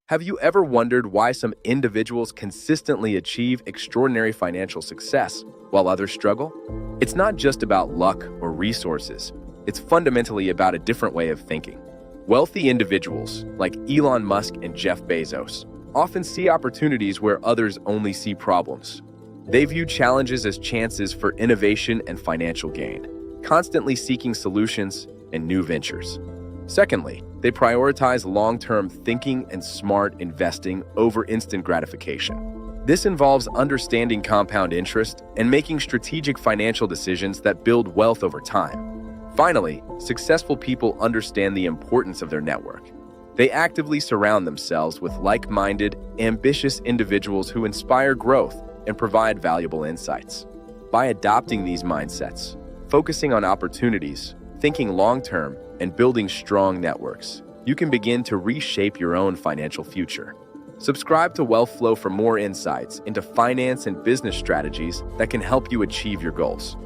Have you ever wondered why some individuals consistently achieve extraordinary financial success while others struggle? It's not just about luck or resources. It's fundamentally about a different way of thinking. Wealthy individuals, like Elon Musk and Jeff Bezos, often see opportunities where others only see problems. They view challenges as chances for innovation and financial gain, constantly seeking solutions and new ventures. Secondly, they prioritize long-term thinking and smart investing over instant gratification. This involves understanding compound interest and making strategic financial decisions that build wealth over time. Finally, successful people understand the importance of their network. They actively surround themselves with like-minded, ambitious individuals who inspire growth and provide valuable insights. By adopting these mindsets, focusing on opportunities, thinking long-term, and building strong networks, you can begin to reshape your own financial future. Subscribe to WealthFlow for more insights into finance and business strategies that can help you achieve your goals.